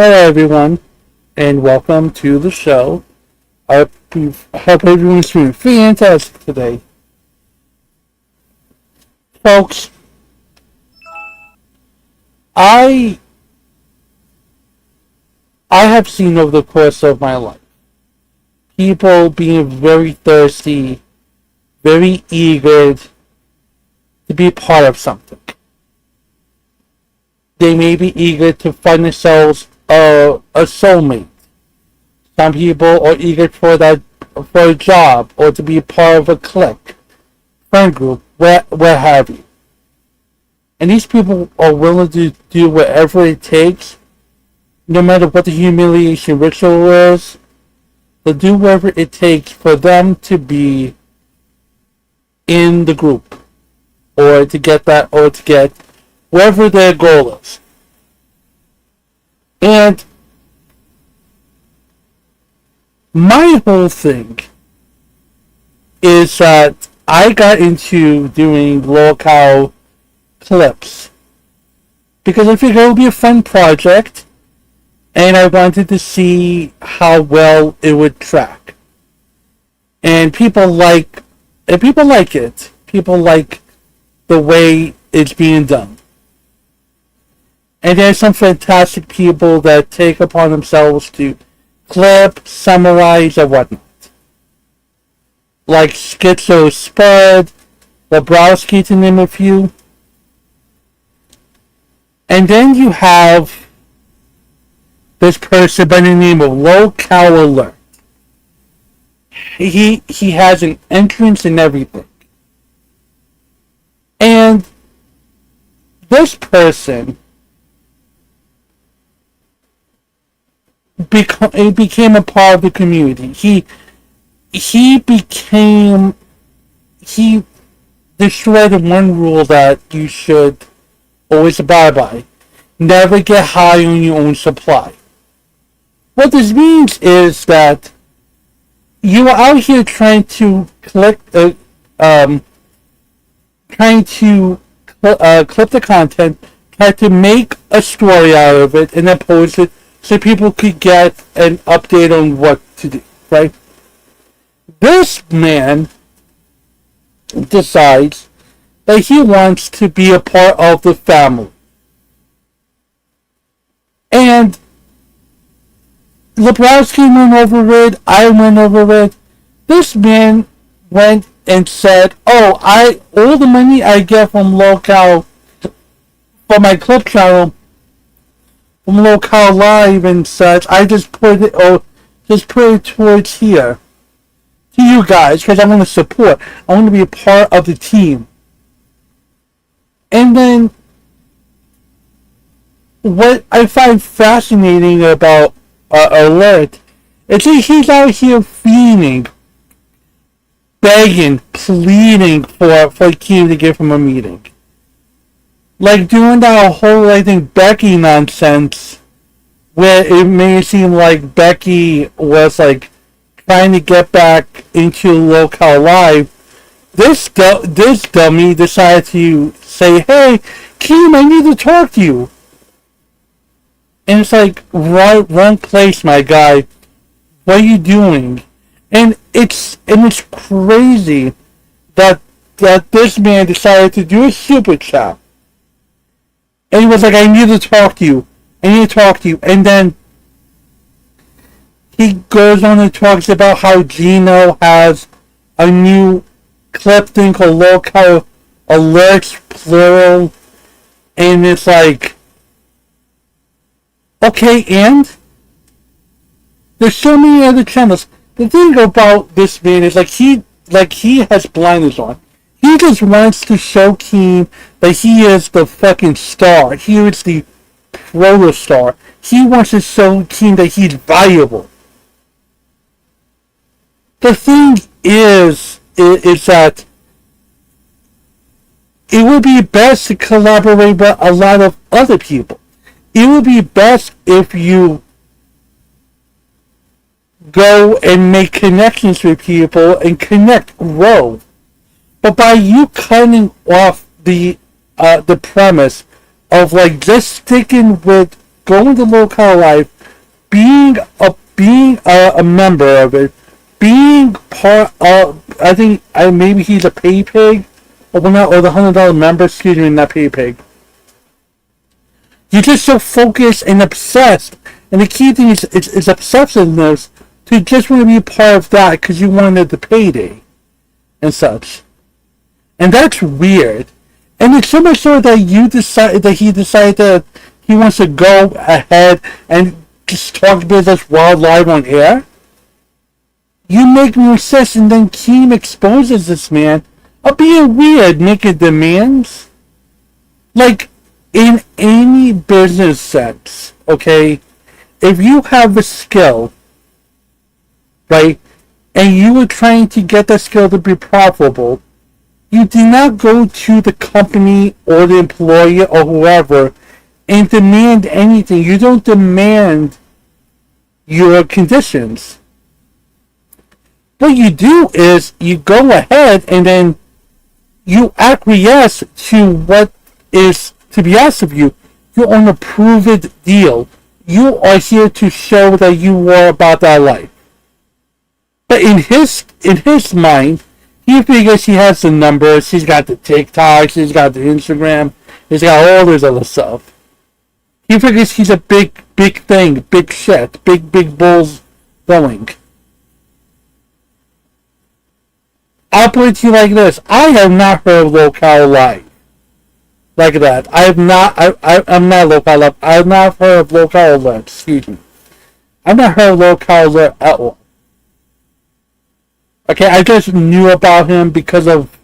Hello, everyone, and welcome to the show. I hope everyone's doing fantastic today. Folks, I I have seen over the course of my life people being very thirsty, very eager to be part of something. They may be eager to find themselves a soulmate. Some people are eager for a job or to be part of a clique, friend group, where have you. And these people are willing to do whatever it takes, no matter what the humiliation ritual is. They'll do whatever it takes for them to be in the group, or to get whatever their goal is. And my whole thing is that I got into doing locale clips because I figured it would be a fun project and I wanted to see how well it would track. And people like it. People like the way it's being done. And there's some fantastic people that take upon themselves to clip, summarize, and whatnot. Like Schizo Spud, Dabrowski, to name a few. And then you have this person by the name of Locale Alert. He has an entrance and everything. And this person became a part of the community. He destroyed one rule that you should always abide by. Never get high on your own supply. What this means is that you are out here trying to clip the content, try to make a story out of it, and then post it so people could get an update on what to do, right? This man decides that he wants to be a part of the family. And Dabrowski went over it, I went over it. This man went and said, all the money I get from Locale, for my clip channel, from Locale Live and such, I just put it towards here to you guys because I want to support. I want to be a part of the team. And then what I find fascinating about Alert is that he's out here fiending, begging, pleading for Kim to give him a meeting. Like doing that whole, I think, Becky nonsense, where it made it seem like Becky was like trying to get back into Locale Live. This dummy decided to say, "Hey, Kim, I need to talk to you." And it's like, wrong place, my guy. What are you doing? And it's crazy that this man decided to do a super chat. And he was like, I need to talk to you. And then he goes on and talks about how Gino has a new clip thing called Locale Alerts, plural. And it's like, okay, and there's so many other channels. The thing about this man is he has blinders on. He just wants to show Keem that he is the fucking star. He is the proto star. He wants to show Keem that he's valuable. The thing is that it would be best to collaborate with a lot of other people. It would be best if you go and make connections with people and grow. But by you cutting off the premise of just sticking with going to Local Life, being a member of it, being part of, I think maybe he's a pay pig, or not, or the $100 member. Excuse me, not pay pig. You're just so focused and obsessed, and the key thing is obsessiveness to just want to be part of that because you wanted the payday and such, and that's weird. And it's so much so that he decided that he wants to go ahead and just talk business while live on air. You make me insist, and then Keem exposes this man of being weird, making demands. Like, in any business sense, okay, if you have a skill, right, and you are trying to get that skill to be profitable, you do not go to the company or the employer or whoever and demand anything. You don't demand your conditions. What you do is you go ahead and then you acquiesce to what is to be asked of you. You're on a prove-it deal. You are here to show that you are about that life. But in his mind, he figures he has the numbers. He's got the TikToks. He's got the Instagram. He's got all this other stuff. He figures he's a big thing, big shit, big bulls going. I'll put it to you like this: I have not heard of Local Live like that. I have not. I'm not Local Live. I have not heard of Local Alert. Excuse me. I've not heard of Local Alert at all. Okay, I just knew about him because of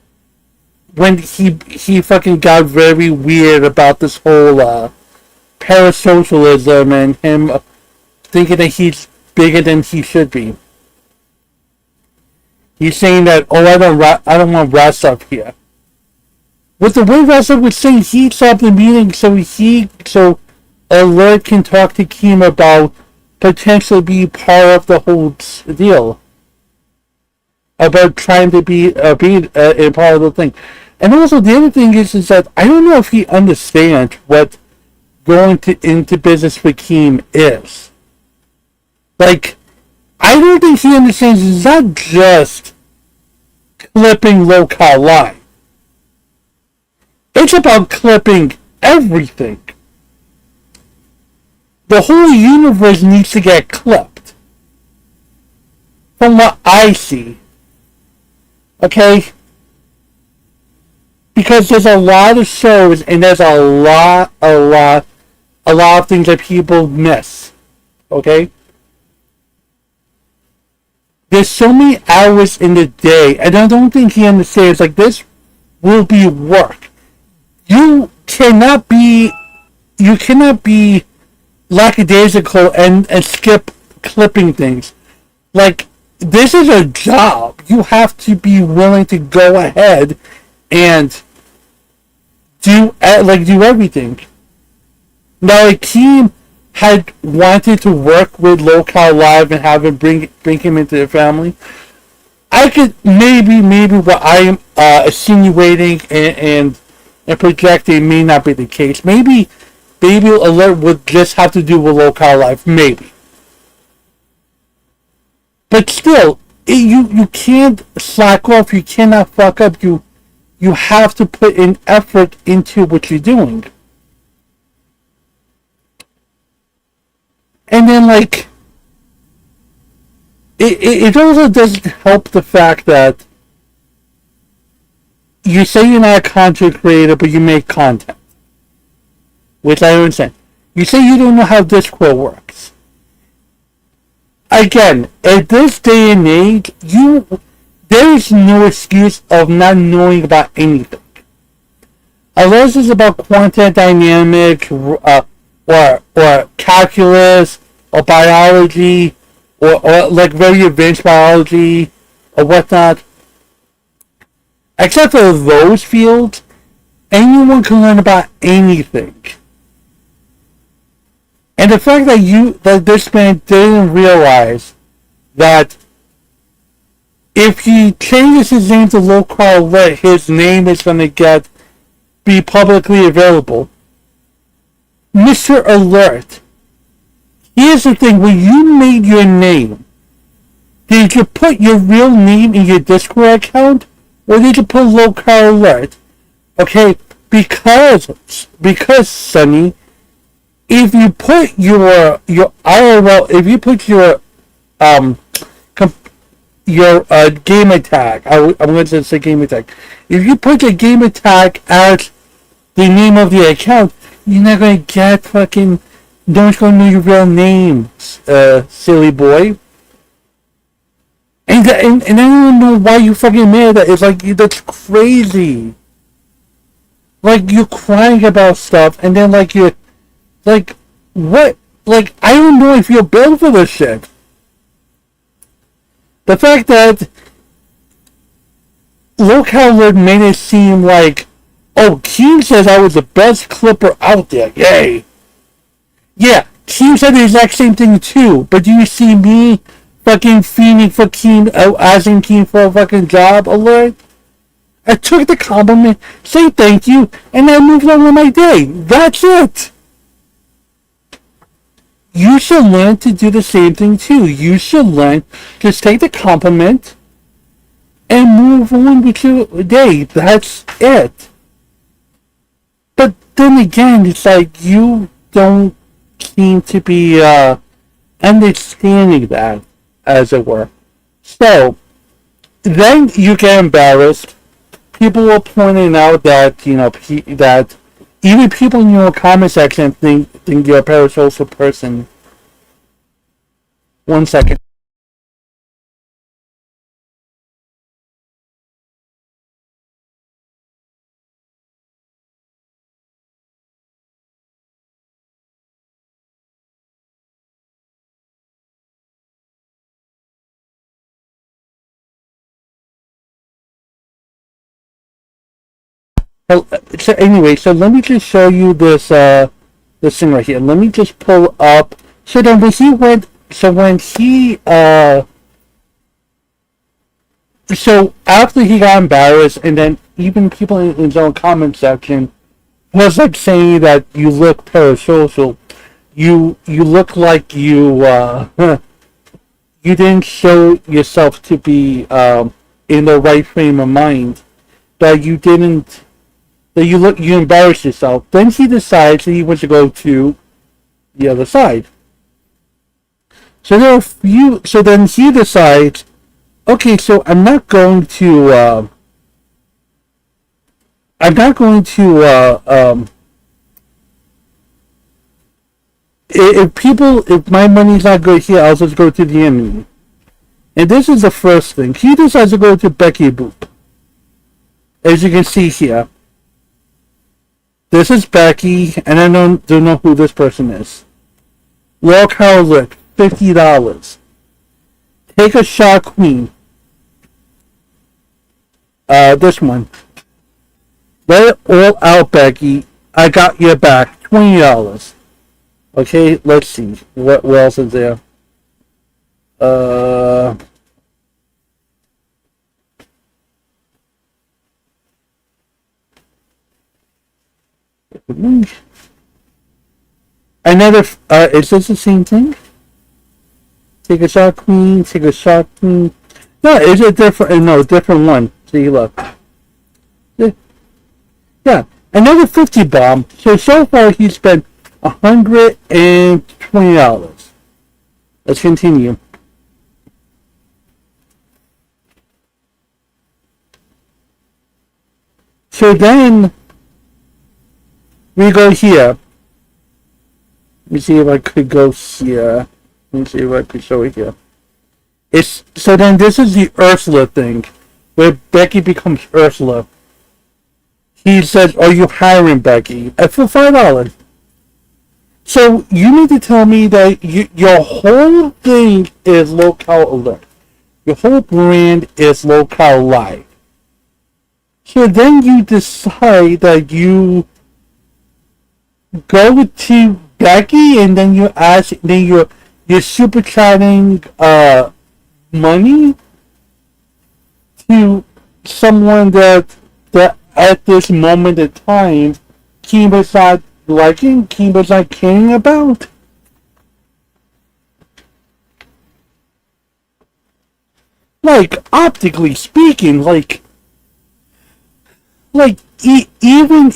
when he fucking got very weird about this whole parasocialism and him thinking that he's bigger than he should be. He's saying that, oh, I don't want Russ up here. With the way Russ was saying, he set up the meeting so Alert can talk to Keem about potentially be part of the whole deal. About trying to be a part of the thing. And also the other thing is that I don't know if he understands what going into business with Keem is. Like, I don't think he understands it's not just clipping Local Live. It's about clipping everything. The whole universe needs to get clipped. From what I see. Okay? Because there's a lot of shows and there's a lot of things that people miss. Okay? There's so many hours in the day, and I don't think he understands, like, this will be work. You cannot be lackadaisical and skip clipping things. Like, this is a job. You have to be willing to go ahead and do everything. Now, a team had wanted to work with Local Live and have him bring him into the family. I could maybe what I am insinuating and projecting may not be the case. Maybe Baby Alert would just have to do with Local Live, maybe. But still, you can't slack off. You cannot fuck up. You have to put in effort into what you're doing. And then, like, it also doesn't help the fact that you say you're not a content creator, but you make content. Which I understand. You say you don't know how Discord works. Again, at this day and age, there is no excuse of not knowing about anything. Unless it's about quantum dynamics, or calculus, or biology, or like very advanced biology, or whatnot. Except for those fields, anyone can learn about anything. And the fact that this man didn't realize that if he changes his name to Local Alert, his name is going to be publicly available. Mr. Alert Here's the thing: when you made your name, did you put your real name in your Discord account, or did you put local alert? Okay, because Sonny, if you put your IRL, if you put um your game tag, I'm going to say game tag. If you put your game tag as the name of the account, you're not going to get fucking. No one's going to know your real name, silly boy. And I don't know why you fucking mad at that. It's like, that's crazy. Like, you're crying about stuff, and then, like, you're, like, what? Like, I don't know if you're built for this shit. The fact that Local made it seem like, oh, Keem says I was the best clipper out there. Yay. Yeah, Keem said the exact same thing too, but do you see me fucking fiending for Keem, asking Keem for a fucking job alert? I took the compliment, say thank you, and I moved on with my day. That's it. You should learn to do the same thing too. You should learn, just take the compliment and move on with your day. That's it. But then again, it's like you don't seem to be understanding that, as it were. So, then you get embarrassed. People were pointing out that, you know, that even people in your comment section think you're a parasocial person. 1 second. So anyway, so let me just show you this thing right here. Let me just pull up. So then when he went, so when he so after he got embarrassed, and then even people in his own comment section was like saying that you look parasocial, you look like you you didn't show yourself to be in the right frame of mind, that you didn't, that you embarrassed yourself. Then he decides that he wants to go to the other side. So there are a few. So then he decides, okay, so I'm not going to. I'm not going to. If my money's not good here, I'll just go to the enemy. And this is the first thing. He decides to go to Becky Boop. As you can see here. This is Becky, and I don't know who this person is. Lord Howlett, $50. Take a shot, Queen. This one. Let it all out, Becky. I got your back. $20. Okay, let's see. What else is there? Another, is this the same thing? Take a shot, Queen. Take a shot, Queen. No, it's a different, no, different one. See, look. Yeah, another 50 bomb. So far he spent $120. Let's continue. So then we go here. Let me see if I could go here. Let me see if I could show it here. It's so then this is the Ursula thing, where Becky becomes Ursula. He says, "Are you hiring Becky?" For $5. So you need to tell me that your whole thing is Local Alert. Your whole brand is Local Live. So then you decide that you go to Becky, and then you ask, then you're super chatting money to someone that at this moment in time Kima's not liking, Kima's not caring about. like optically speaking, even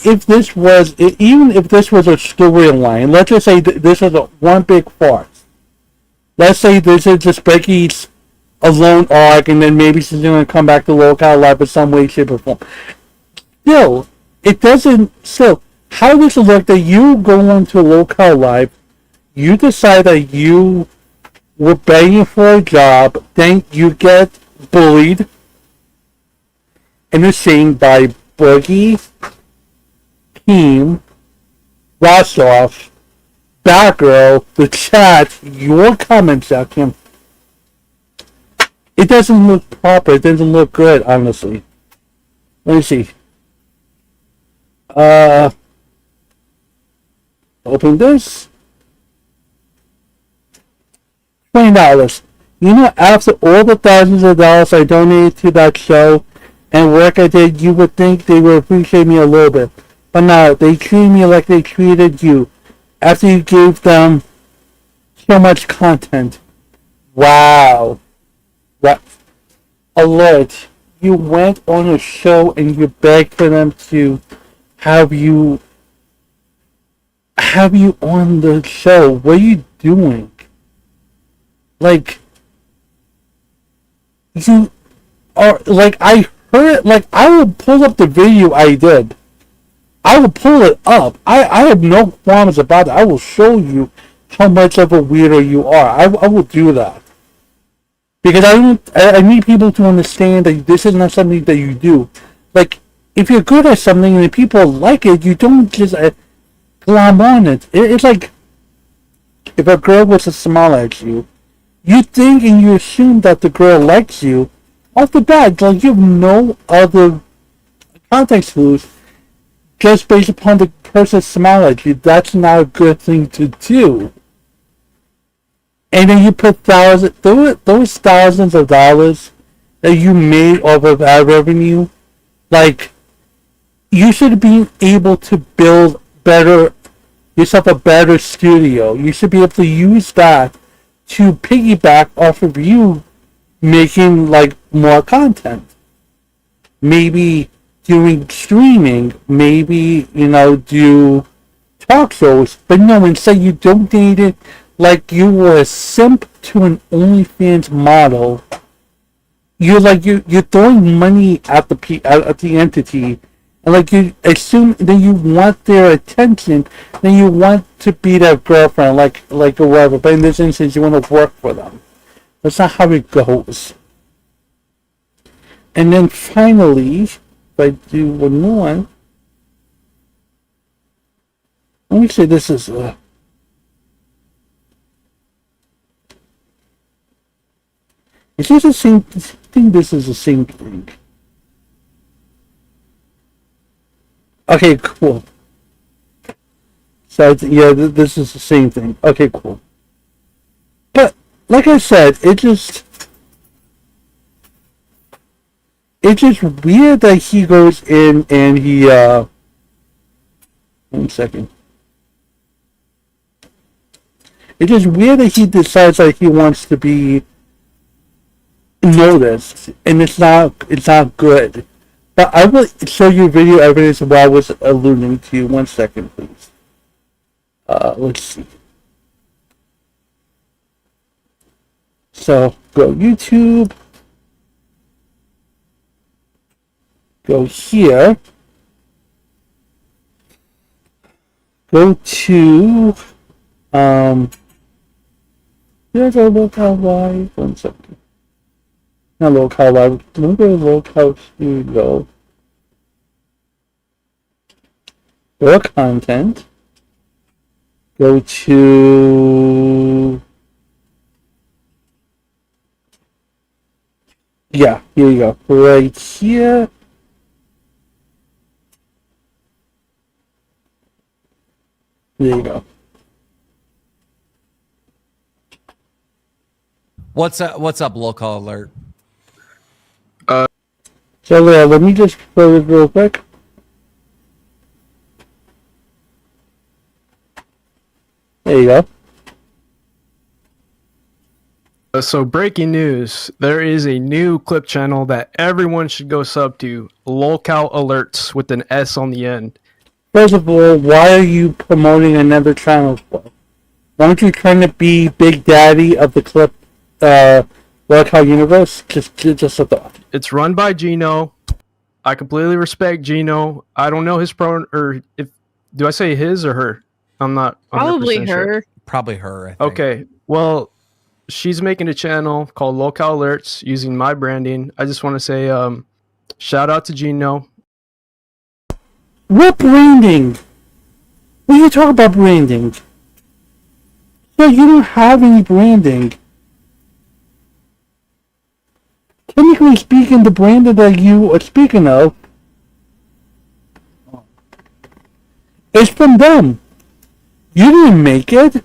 if this was a storyline, let's just say this is a one big farce. Let's say this is just Becky's alone arc, and then maybe she's gonna come back to Locale Live in some way, shape, or form. Still, it doesn't. Still, how does it look that you go into Locale Live, you decide that you were begging for a job, then you get bullied and is seen by Boogie, Team, Rossoff, Batgirl, the chat, your comment section. It doesn't look proper. It doesn't look good, honestly. Let me see. Open this. $20. You know, after all the thousands of dollars I donated to that show and work I did, you would think they would appreciate me a little bit. But no, they treated me like they treated you after you gave them so much content. Wow. What? Alert. You went on a show and you begged for them to have you on the show. What are you doing? Like, you are, like, I heard, like, I will pull up the video I did. I will pull it up. I have no qualms about it. I will show you how much of a weirdo you are. I will do that. Because I need people to understand that this is not something that you do. Like, if you're good at something and people like it, you don't just glom on it. It's like, if a girl was to smile at you, you think and you assume that the girl likes you off the bat. Like, you have no other context clues just based upon the person's smile at you. That's not a good thing to do. And then you put those thousands of dollars that you made off of ad revenue, like, you should be able to build yourself a better studio. You should be able to use that to piggyback off of you making, like, more content. Maybe doing streaming, maybe, do talk shows, but no, instead you donated like you were a simp to an OnlyFans model. You're throwing money at the entity, and like you assume that you want their attention, then you want to be their girlfriend, like or whatever. But in this instance, you want to work for them. That's not how it goes. And then finally, if I do one more, let me say this is is this the same? I think this is the same thing. Okay, cool. So yeah, this is the same thing. Okay, cool. But like I said, it's just weird that he goes in and he 1 second. It's just weird that he decides that he wants to be noticed, and it's not good. But I will show you video evidence of what I was alluding to. 1 second, please. Let's see. So go YouTube. Go here. Go to here's our Locale Live. 1 second. Not Locale Live. Let me go to Locale Studio. Go to content. Go to here you go. Right here. There you go. What's up, Locale Alert? So let me just play it real quick. There you go. So breaking news, there is a new clip channel that everyone should go sub to, Lolcow Alerts with an S on the end. First of all, why are you promoting another channel for? Why don't you trying to be Big Daddy of the clip, Lockout universe? Just a thought. It's run by Gino. I completely respect Gino. I don't know his or if do I say his or her? I'm not 100% Probably sure. her. Probably her. I think. Okay, well, she's making a channel called Lolcow Alerts using my branding. I just want to say, shout out to Gino. What branding? What are you talking about branding? Yeah, you don't have any branding. Technically speaking, the branding that you are speaking of is from them. You didn't make it.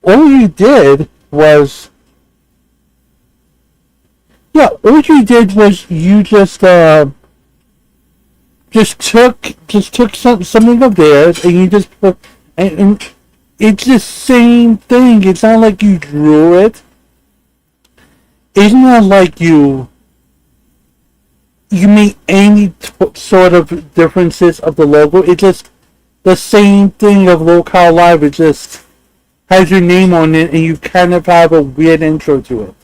All you did was... Yeah, all you did was you just took something of theirs and you just put... And it's the same thing. It's not like you drew it. It's not like you made any sort of differences of the logo. It's just the same thing of Lolcow Live. It just has your name on it and you kind of have a weird intro to it.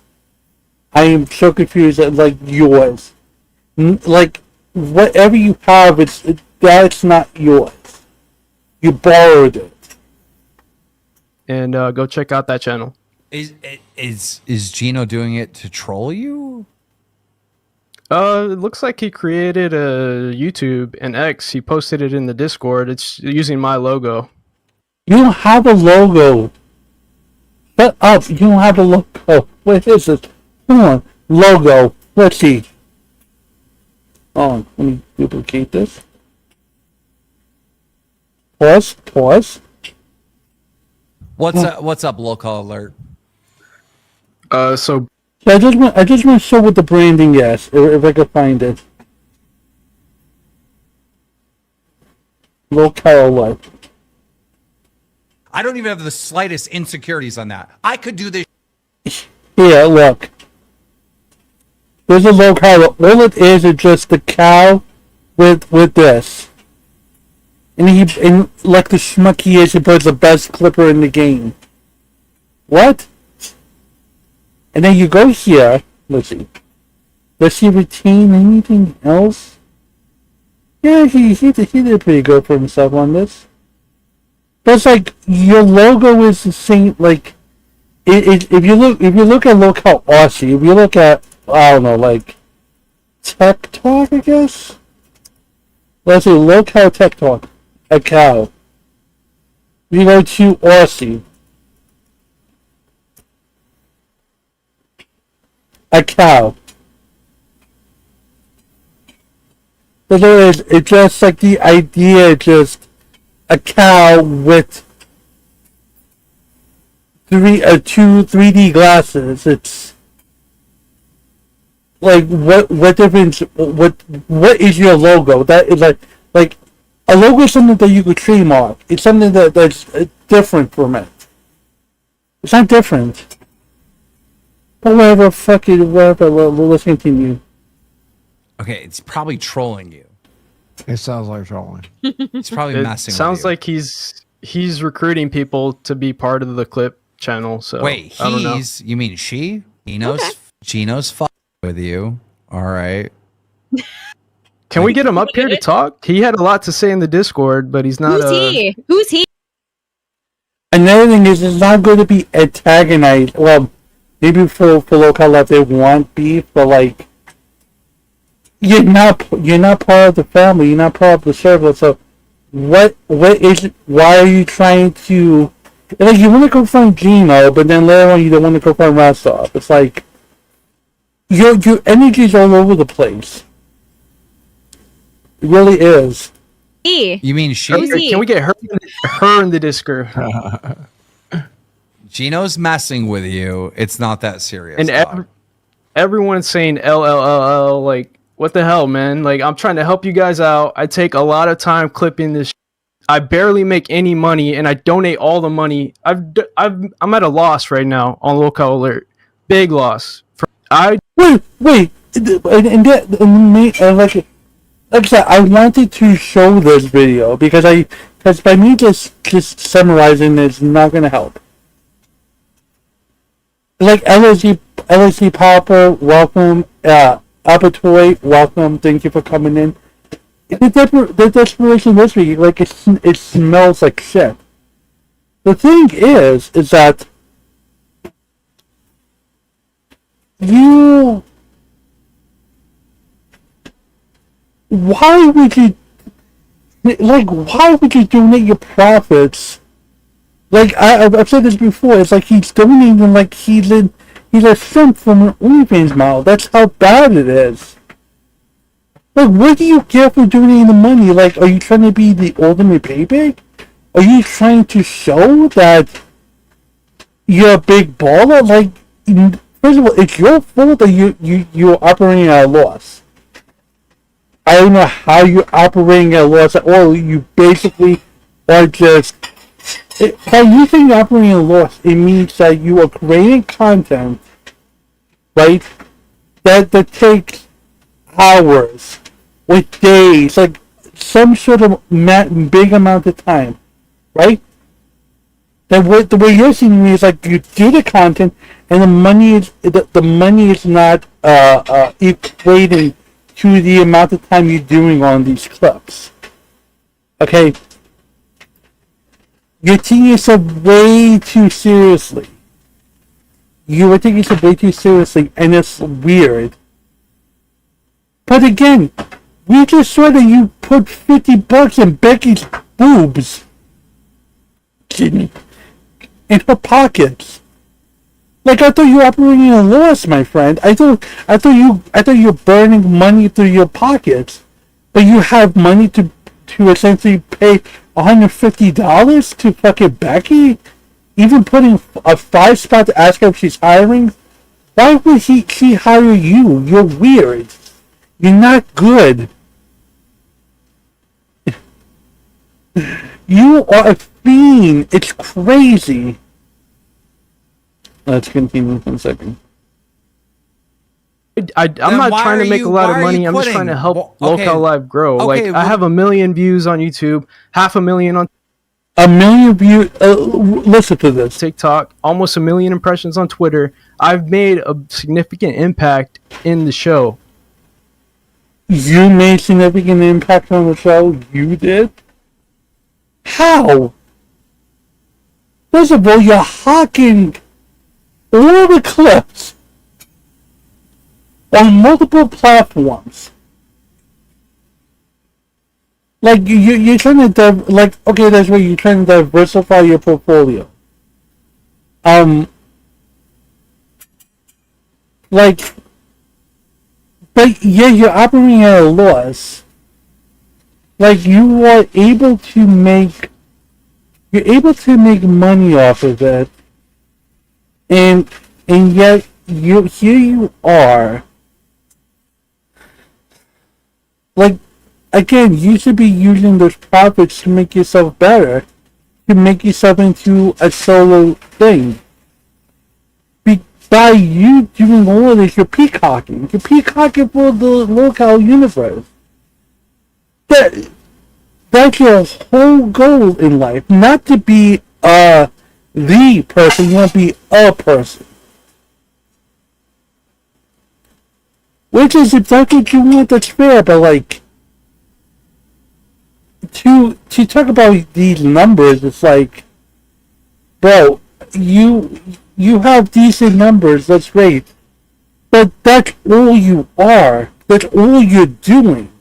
I am so confused at like yours. Like whatever you have, that's not yours. You borrowed it. And go check out that channel. Is Gino doing it to troll you? It looks like he created a YouTube and X. He posted it in the Discord. It's using my logo. You don't have a logo. Shut up. You don't have a logo. What is it? Come on. Logo. Let's see. Oh, let me duplicate this. Pause. What's up, local alert? So I just want to show what the branding is, if I can find it. Lolcow Live. I don't even have the slightest insecurities on that. I could do this. Here, look. There's a Lolcow. All it is just the cow with this. And like the schmuck he is, he puts the best clipper in the game. What? And then you go here. Let's see. Does he retain anything else? Yeah, he did pretty good for himself on this. But it's like your logo is the same. Like, if you look at Lolcow Aussie, if you look at I don't know, like Tech Talk, I guess. Let's see, Lolcow Tech Talk. A cow. We go to Aussie. A cow. But it's just like the idea, just a cow with two 3D glasses. It's like what difference? What is your logo? That is like. A logo is something that you could trademark. It's something that's different from it. It's not different. But whatever, fuck it, whatever, let's continue. Okay, it's probably trolling you. It sounds like trolling. It's probably it messing sounds with you. like he's recruiting people to be part of the clip channel. So Wait, I don't know. you mean she? Gino's fucking with you. All right. Can we get him up here to talk? He had a lot to say in the Discord, but he's not. Who's he? Another thing is, it's not going to be antagonized. Well, maybe for Lolcow Live they want beef, but like, you're not part of the family. You're not part of the circle. So, what is? Why are you trying to? Like, you want to confront Gino, but then later on you don't want to confront Rostov. It's like your energy's all over the place. It really is. You mean she? Can we get her in the Discord? Gino's messing with you. It's not that serious. And everyone's saying LLLL. Like, what the hell, man? Like, I'm trying to help you guys out. I take a lot of time clipping this. I barely make any money, and I donate all the money. I'm at a loss right now on Local Alert, big loss. Wait, like I said, I wanted to show this video because by me just summarizing is not gonna help. Like LSD Popper, welcome. Abertoy, welcome. Thank you for coming in. The desperation this week, like it smells like shit. The thing is that why would you donate your profits? Like I've said this before, it's like he's donating like he's a simp from an OnlyFans model. That's how bad it is. Like, what do you get for donating the money? Like, are you trying to be the ultimate payback? Are you trying to show that you're a big baller? Like, first of all, it's your fault that you're operating at a loss. I don't know how you're operating at a loss at all. You basically are just... by you saying you're operating at a loss, it means that you are creating content, right, that takes hours or days, like some sort of big amount of time, right? The way you're seeing me is like you do the content and the money is not equating to the amount of time you're doing on these clips. Okay, you're taking yourself way too seriously. You were taking yourself way too seriously, and it's weird. But again, we just saw that you put $50 in Becky's boobs. In her pockets. Like, I thought you were operating a loss, my friend. I thought you were burning money through your pockets. But you have money to essentially pay $150 to fucking Becky? Even putting a 5-spot to ask her if she's hiring? Why would she hire you? You're weird. You're not good. You are a fiend. It's crazy. Let's continue 1 second. I'm not trying to make a lot of money. I'm just trying to help Local Live grow. Okay, I have 1 million views on YouTube, 500,000 on 1 million views. Listen to this. TikTok, almost 1 million impressions on Twitter. I've made a significant impact in the show. You made significant impact on the show? You did? How? First of all, you're hawking all the clips on multiple platforms. Like, you're trying to, okay, that's where you're trying to diversify your portfolio. But yeah, you're operating at a loss. Like, you're able to make money off of it, and yet here you are. Like, again, you should be using those profits to make yourself better, to make yourself into a solo thing. By you doing all of this, you're peacocking. You're peacocking for the local universe. That's your whole goal in life. Not to be the person, you want to be a person. Which is exactly what you want, that's fair, but like, to talk about these numbers, it's like, bro, you have decent numbers, that's great. But that's all you are. That's all you're doing.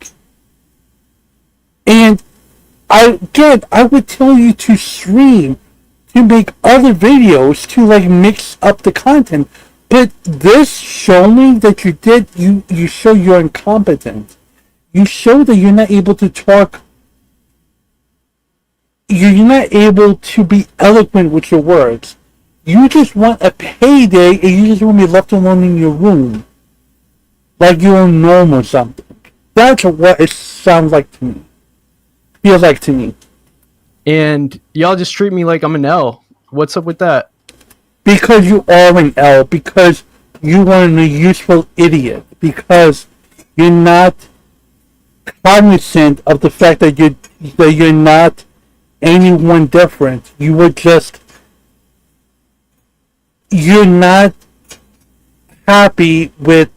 And I would tell you to stream, to make other videos, to like mix up the content. But this showing that you did, you show you're incompetent. You show that you're not able to talk. You're not able to be eloquent with your words. You just want a payday and you just want to be left alone in your room. Like you're a gnome or something. That's what it sounds like to me. Feels like to me. and y'all just treat me like I'm an L. What's up with that? Because you are an L. Because you are a useful idiot. Because you're not cognizant of the fact that you're not anyone different. You're not happy with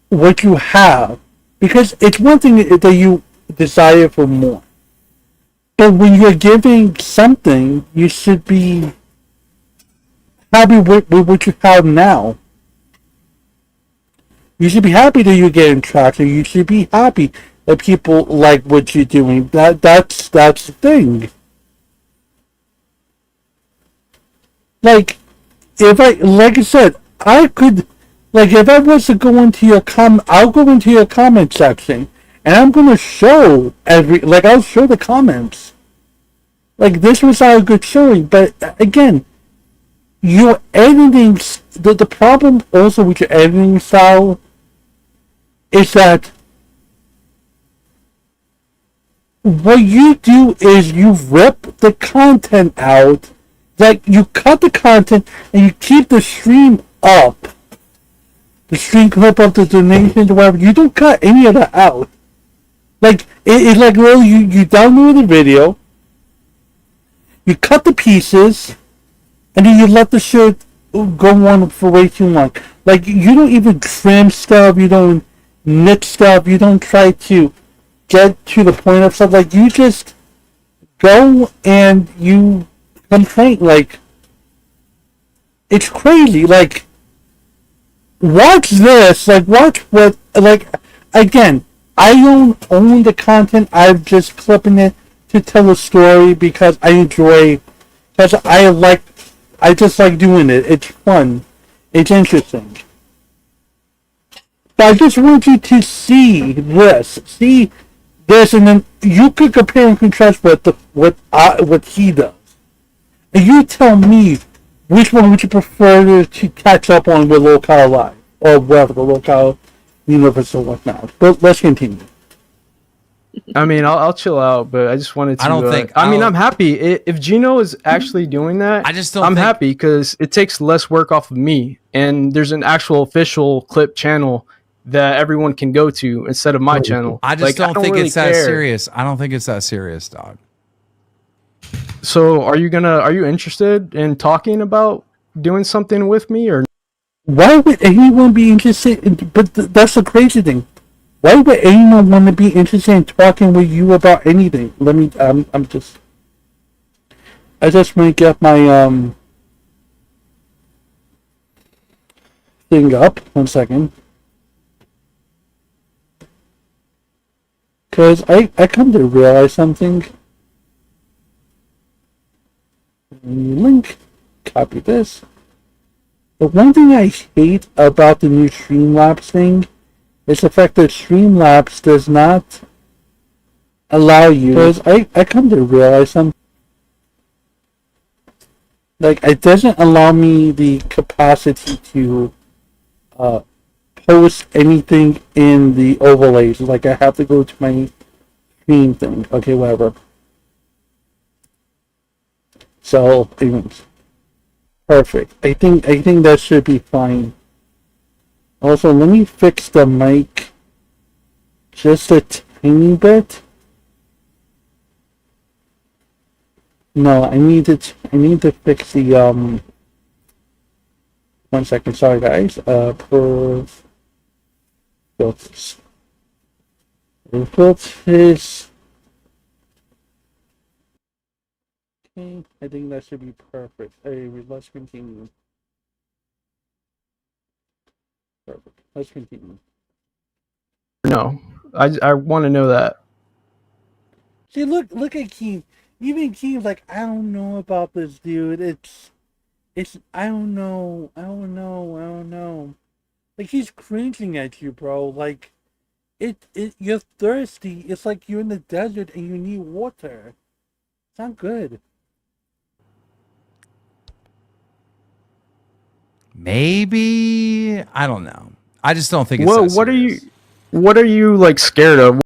what you have, because it's one thing that you desire for more, but when you're giving something, you should be happy with what you have now. You should be happy that you're getting traction. You should be happy that people like what you're doing. That's the thing. Like, like I said, I could, like, if I was to go into your I'll go into your comment section, and I'm gonna show I'll show the comments. Like, this was not a good showing, but again, your editing, the problem also with your editing style is that what you do is you rip the content out, like you cut the content and you keep the stream up, the stream clip of the donations or whatever. You don't cut any of that out. Like it's like, well, you download the video, you cut the pieces, and then you let the shit go on for way too long. Like, you don't even trim stuff, you don't nit stuff, you don't try to get to the point of stuff. Like, you just go and you complain. Like, it's crazy. Like, watch this. Like, watch what, like, again, I don't own the content. I'm just clipping it to tell a story because I enjoy, because I just like doing it. It's fun. It's interesting. But I just want you to see this, and then you could compare and contrast what he does. And you tell me which one would you prefer to catch up on with Locale Live, or whatever, the Locale Universe or whatnot. But let's continue. I mean, I'll chill out, but I just wanted to. I'm happy if Gino is actually doing that. I'm happy because it takes less work off of me, and there's an actual official clip channel that everyone can go to instead of my channel. I just don't think it's that serious. I don't think it's that serious, dog. So are you interested in talking about doing something with me, or why would anyone be interested? But that's the crazy thing. Why would anyone want to be interested in talking with you about anything? I just want to get my thing up. 1 second. Because I come to realize something. Link. Copy this. The one thing I hate about the new Streamlabs thing is the fact that Streamlabs does not allow you. Because I come to realize something. Like, it doesn't allow me the capacity to post anything in the overlays. Like, I have to go to my stream thing. Okay, whatever. So, anyways. Perfect. I think that should be fine. Also, let me fix the mic just a tiny bit. No, I need to fix the 1 second, sorry guys. Per filters. Filters. Okay, I think that should be perfect. Let's continue. Perfect. Let's continue. no? I want to know that. See, look at Keem. Even Keem's like, I don't know about this, dude. It's I don't know. Like, he's cringing at you, bro. Like, you're thirsty. It's like you're in the desert and you need water. It's not good. Maybe, I don't know. I just don't think it's Well, that serious. what are you like scared of?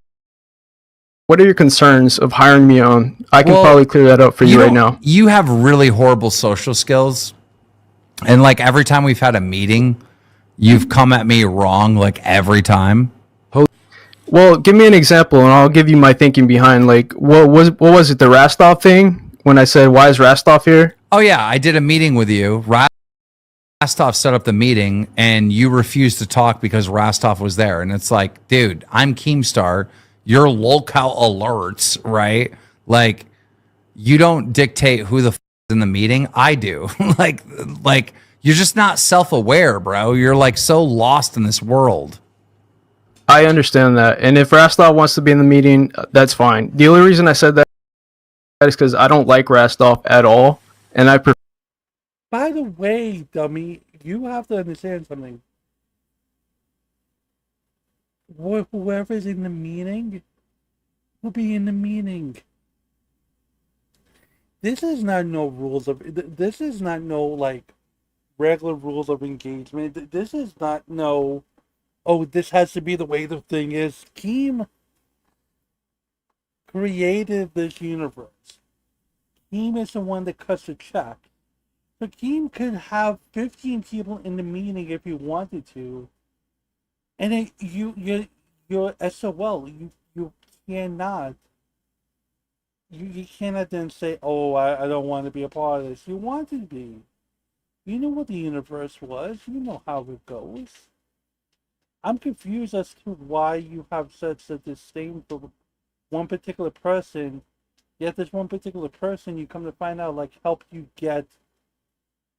What are your concerns of hiring me on? I can probably clear that up for you right now. You have really horrible social skills. And like every time we've had a meeting, you've come at me wrong like every time. Well, give me an example and I'll give you my thinking behind like what was it, the Rastov thing? When I said, why is Rastov here? Oh yeah, I did a meeting with you. Rastov set up the meeting and you refused to talk because Rastov was there. And it's like, dude, I'm Keemstar. You're locale alerts, right? Like, you don't dictate who the f is in the meeting. I do. like you're just not self-aware, bro. You're like so lost in this world. I understand that. And if Rastov wants to be in the meeting, that's fine. The only reason I said that is because I don't like Rastov at all. And I prefer. By the way, dummy, you have to understand something. Whoever's in the meeting will be in the meeting. This is not no rules of. This is not no like regular rules of engagement. This is not no. Oh, this has to be the way the thing is. Keem created this universe. Keem is the one that cuts the check. So Keem could have 15 people in the meeting if he wanted to. And then you're SOL. You cannot. You cannot then say, oh, I don't want to be a part of this. You want to be. You know what the universe was. You know how it goes. I'm confused as to why you have such a disdain for one particular person, yet this one particular person you come to find out like helped you get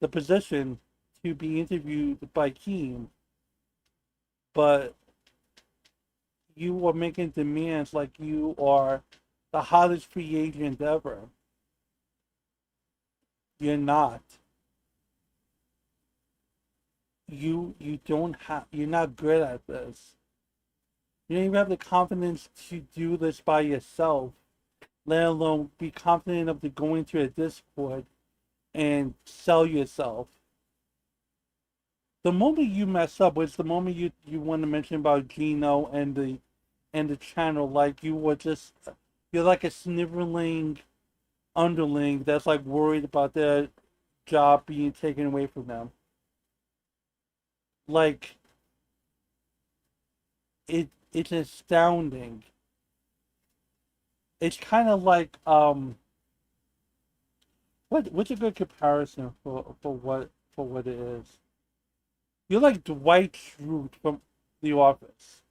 the position to be interviewed by Keem. But you are making demands like you are the hottest free agent ever. You're not. You don't have. You're not good at this. You don't even have the confidence to do this by yourself, let alone be confident enough to go into a Discord and sell yourself. The moment you mess up was the moment you want to mention about Gino and the channel, like you're like a sniveling underling that's like worried about their job being taken away from them. Like it's astounding. It's kind of like what's a good comparison for what it is? You're like Dwight Schrute from The Office.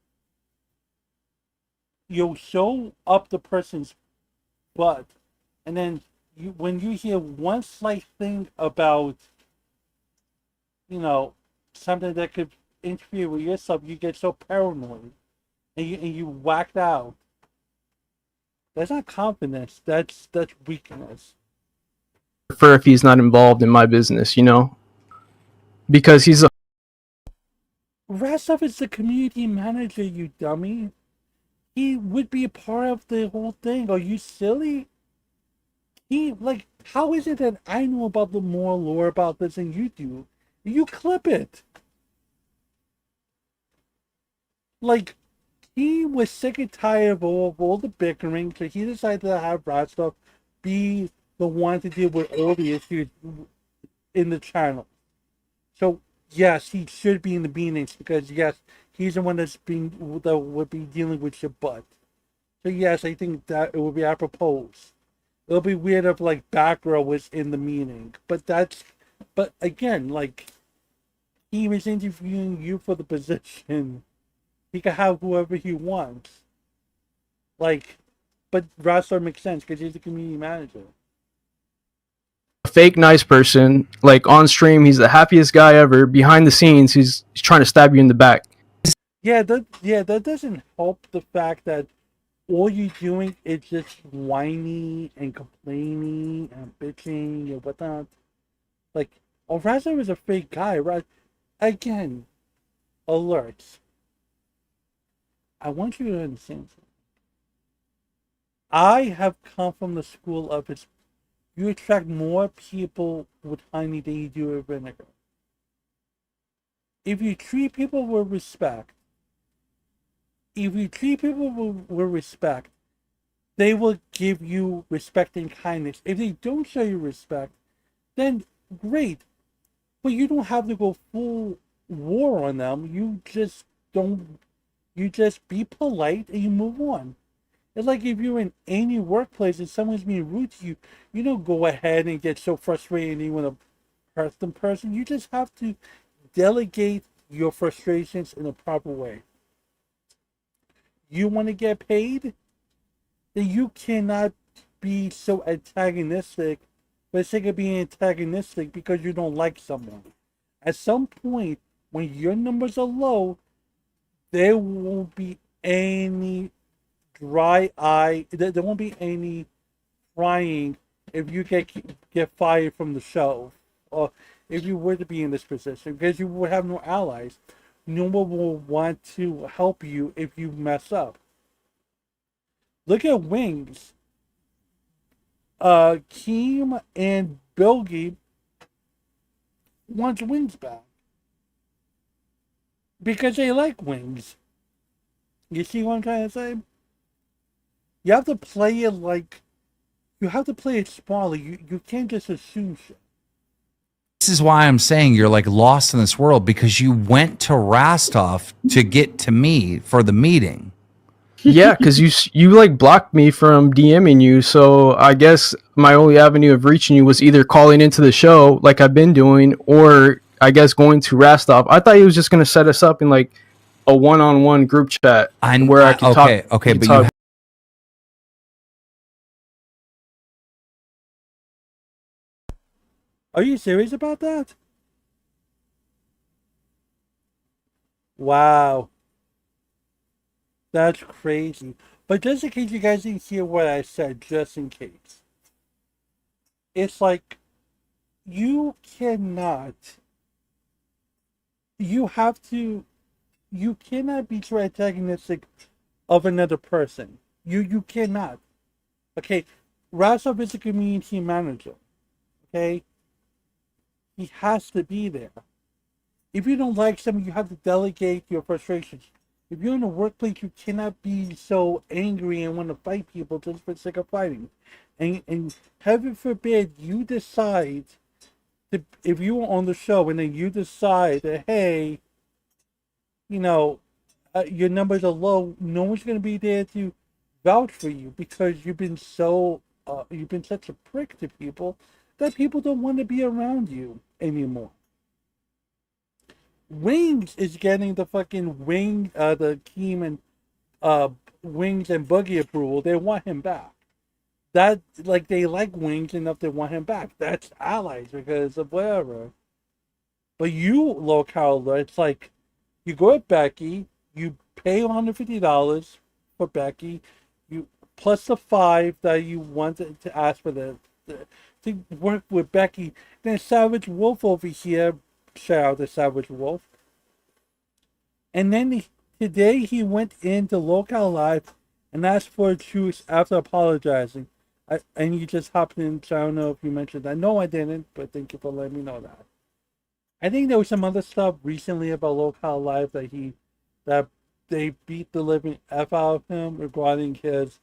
You'll show up the person's butt, and then when you hear one slight thing about, something that could interfere with yourself, you get so paranoid, and you whacked out. That's not confidence. That's weakness. Prefer if he's not involved in my business, because he's a. Rastov is the community manager, you dummy. He would be a part of the whole thing. Are you silly? How is it that I know about the more lore about this than you do? You clip it. Like, he was sick and tired of all the bickering, so he decided to have Rastov be the one to deal with all the issues in the channel. So, yes, he should be in the meetings because, yes, he's the one that would be dealing with your butt. So, yes, I think that it would be apropos. It'll be weird if, like, Backrow was in the meeting. But again, like, he was interviewing you for the position. He can have whoever he wants. Like, but Rastov makes sense because he's the community manager. A fake nice person, like on stream, he's the happiest guy ever. Behind the scenes, he's trying to stab you in the back. Yeah, that doesn't help the fact that all you're doing is just whiny and complaining and bitching and whatnot. Like, Rastov is a fake guy, right? Again, alerts. I want you to understand something. I have come from the school of you attract more people with honey than you do with vinegar. If you treat people with respect, they will give you respect and kindness. If they don't show you respect, then great. But you don't have to go full war on them. You just don't. You just be polite and you move on. It's like if you're in any workplace and someone's being rude to you, you don't go ahead and get so frustrated and you want to hurt the person. You just have to delegate your frustrations in a proper way. You want to get paid? Then you cannot be so antagonistic for the sake of being antagonistic because you don't like someone. At some point, when your numbers are low, there won't be any dry eye. There won't be any crying if you get fired from the show, or if you were to be in this position, because you would have no allies. No one will want to help you if you mess up. Look at Wings. Keem and Bilgi wants Wings back because they like Wings. You see what I'm trying to say? You have to play it like, you have to play it smartly. You can't just assume shit. This is why I'm saying you're like lost in this world, because you went to Rostov to get to me for the meeting. Yeah, because you like blocked me from DMing you, so I guess my only avenue of reaching you was either calling into the show like I've been doing, or I guess going to Rostov. I thought he was just gonna set us up in like a one-on-one group chat where I can talk. Okay, but you. Are you serious about that? Wow. That's crazy. But just in case you guys didn't hear what I said, just in case. It's like, you cannot, you have to, you cannot be too antagonistic of another person. You cannot. Okay, Rasov is a community manager. Okay? He has to be there. If you don't like someone, you have to delegate your frustrations. If you're in a workplace, you cannot be so angry and want to fight people just for the sake of fighting. And heaven forbid you decide to, if you were on the show and then you decide that, hey, you know, your numbers are low, no one's going to be there to vouch for you because you've been such a prick to people that people don't want to be around you anymore. Wings is getting the fucking the Keem and Wings and Boogie approval. They want him back. That, like, they like Wings enough they want him back. That's allies because of whatever. But you, Local, it's like you go at Becky, you pay $150 for Becky, you plus the $5 that you wanted to ask for to work with Becky. Then Savage Wolf over here, shout out to Savage Wolf. And then today he went into Local Live and asked for a truce after apologizing. And you just hopped in, so I don't know if you mentioned that. No, I didn't, but thank you for letting me know that. I think there was some other stuff recently about Local Live that they beat the living F out of him regarding his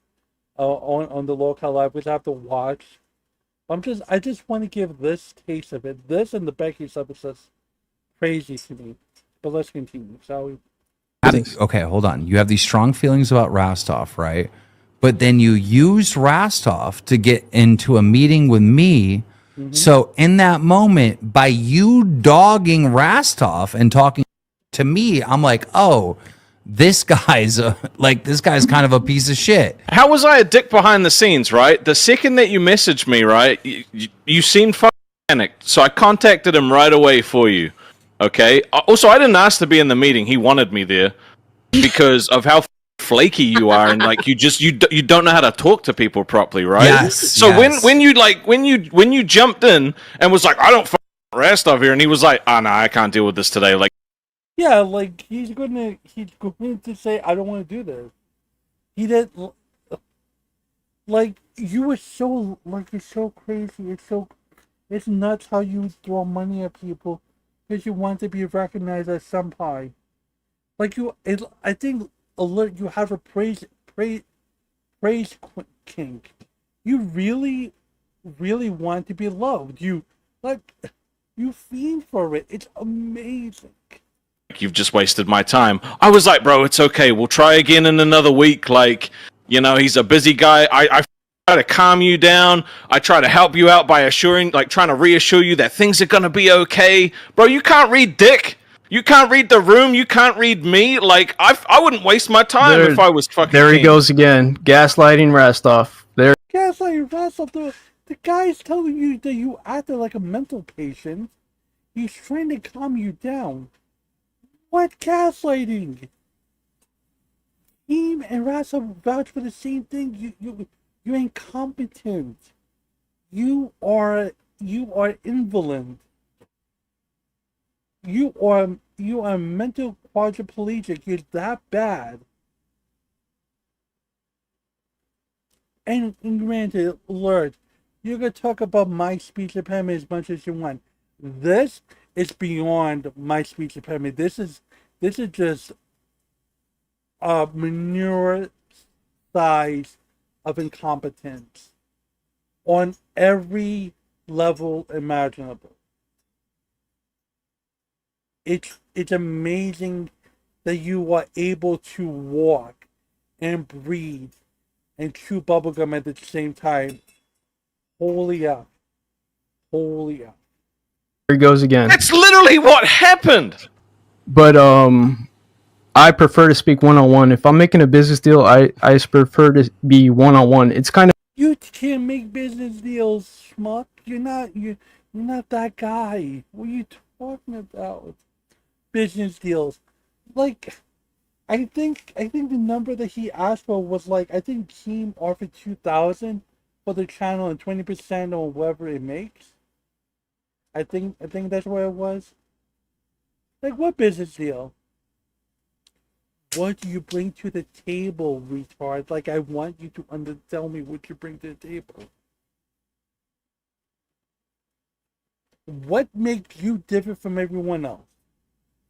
on the Local Live, which I have to watch. I just want to give this taste of it. This and the Becky stuff is just crazy to me. But let's continue, shall we? Okay, hold on. You have these strong feelings about Rostov, right? But then you used Rostov to get into a meeting with me. Mm-hmm. So in that moment, by you dogging Rostov and talking to me, I'm like, oh, this guy's kind of a piece of shit. How was I a dick behind the scenes, right? The second that you messaged me, right, you seemed panicked. So I contacted him right away for you. Okay. Also, I didn't ask to be in the meeting. He wanted me there because of how flaky you are, and like you don't know how to talk to people properly, right? Yes. So yes. when you jumped in and was like, I don't Rostov here, and he was like, oh no, I can't deal with this today. Like, yeah, like he's going to say, I don't want to do this. He did. Like, you were so, like, you're so crazy. It's nuts how you throw money at people because you want to be recognized as senpai. Like, I think you have a praise King. You really, really want to be loved. You fiend for it. It's amazing. You've just wasted my time. I was like, bro, it's okay. We'll try again in another week. Like, you know, he's a busy guy. I try to calm you down. I try to help you out by trying to reassure you that things are gonna be okay. Bro, you can't read Dick. You can't read the room. You can't read me. Like, I wouldn't waste my time if I was fucking. There he goes again, gaslighting Rastov. There. Gaslighting Rastov. The guy's telling you that you acted like a mental patient. He's trying to calm you down. What gaslighting? Him and Rastov vouch for the same thing. You're incompetent. You are invalid. You are mental quadriplegic. You're that bad. And granted, Lord, you can talk about my speech impairment as much as you want. This is beyond my speech impairment. This is just a manure size of incompetence on every level imaginable. It's amazing that you are able to walk and breathe and chew bubblegum at the same time. Holy up. Holy up. Here he goes again. That's literally what happened. But I prefer to speak one-on-one. If I'm making a business deal, I prefer to be one-on-one. It's kind of. You can't make business deals, schmuck. You're not that guy. What are you talking about? Business deals. Like, I think the number that he asked for was like, I think Keem offered 2,000 for the channel and 20% on whatever it makes. I think that's what it was. Like, what business deal? What do you bring to the table, retard? Like, I want you to tell me what you bring to the table. What makes you different from everyone else?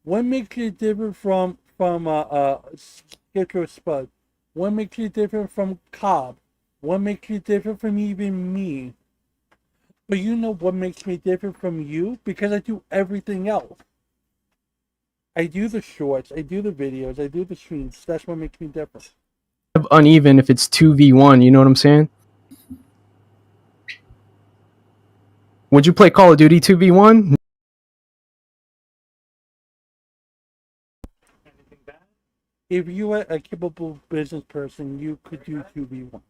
What makes you different from Skitro Spud? What makes you different from Cobb? What makes you different from even me? But you know what makes me different from you? Because I do everything else. I do the shorts, I do the videos, I do the streams. That's what makes me different. Uneven if it's 2v1, you know what I'm saying? Would you play Call of Duty 2v1? If you were a capable business person, you could do 2v1.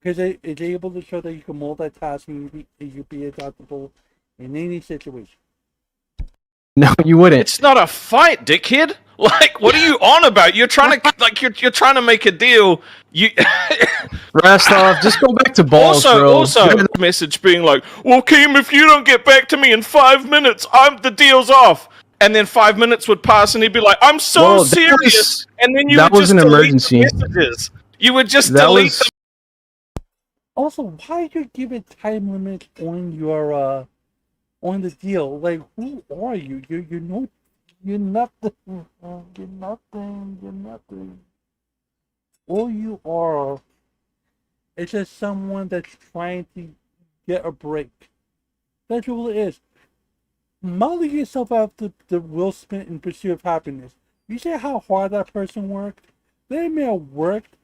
Because it's able to show that you can multitask and you be adaptable in any situation. No, you wouldn't. It's not a fight, dickhead. Like, what are you on about? You're trying to you're trying to make a deal. You Rastov, just go back to balls, bro. Also, message being like, "Well, Keem, if you don't get back to me in 5 minutes, the deal's off." And then 5 minutes would pass, and he'd be like, "I'm so serious." And then you would just delete emergency. The messages. You would just delete them. Also, why do you give a time limit on your on the deal? Like, who are you? You're nothing. You're nothing. All you are is just someone that's trying to get a break. That's all it is. Model yourself out the Will Smith in Pursuit of Happiness. You see how hard that person worked? That man worked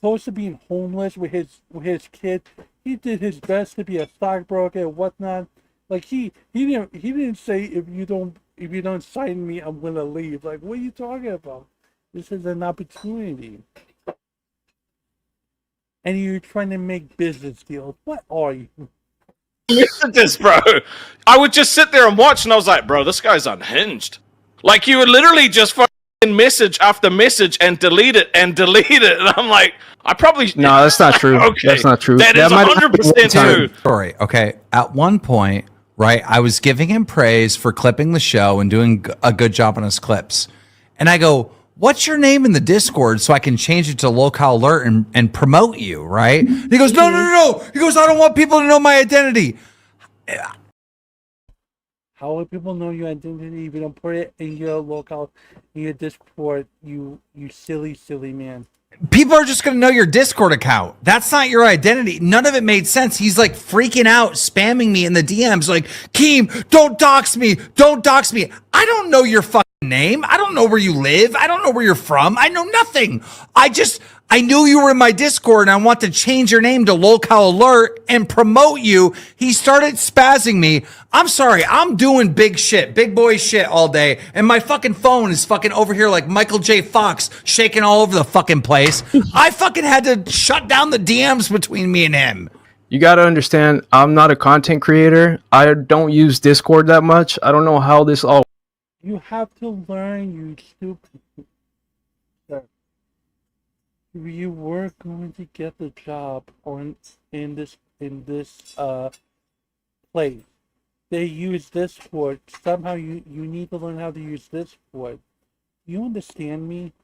close to being homeless with his kid. He did his best to be a stockbroker and whatnot. Like he didn't say if you don't sign me, I'm gonna leave. Like, what are you talking about? This is an opportunity. And you're trying to make business deals. What are you? Listen to this, bro. I would just sit there and watch, and I was like, bro, this guy's unhinged. Like, you would literally just fucking message after message and delete it. And I'm like, I probably... No, that's not true. Okay. That's not true. That is 100% true. Story. Okay, at one point, right, I was giving him praise for clipping the show and doing a good job on his clips. And I go, what's your name in the Discord so I can change it to Locale Alert and promote you, right? And he goes, no. He goes, I don't want people to know my identity. How will people know your identity if you don't put it in your Locale, in your Discord, you silly man? people are just going to know your Discord account. That's not your identity. None of it made sense. He's like freaking out, spamming me in the DMs like, Keem, don't dox me. Don't dox me. I don't know your fucking name. I don't know where you live. I don't know where you're from. I know nothing. I knew you were in my Discord and I want to change your name to Lolcow Alert and promote you. He started spazzing me. I'm sorry. I'm doing big shit, big boy shit all day. And my fucking phone is fucking over here like Michael J. Fox shaking all over the fucking place. I fucking had to shut down the DMs between me and him. You got to understand, I'm not a content creator. I don't use Discord that much. I don't know how this all. You have to learn, you stupid. You were going to get the job in this place. They use Discord. Somehow you need to learn how to use Discord. You understand me?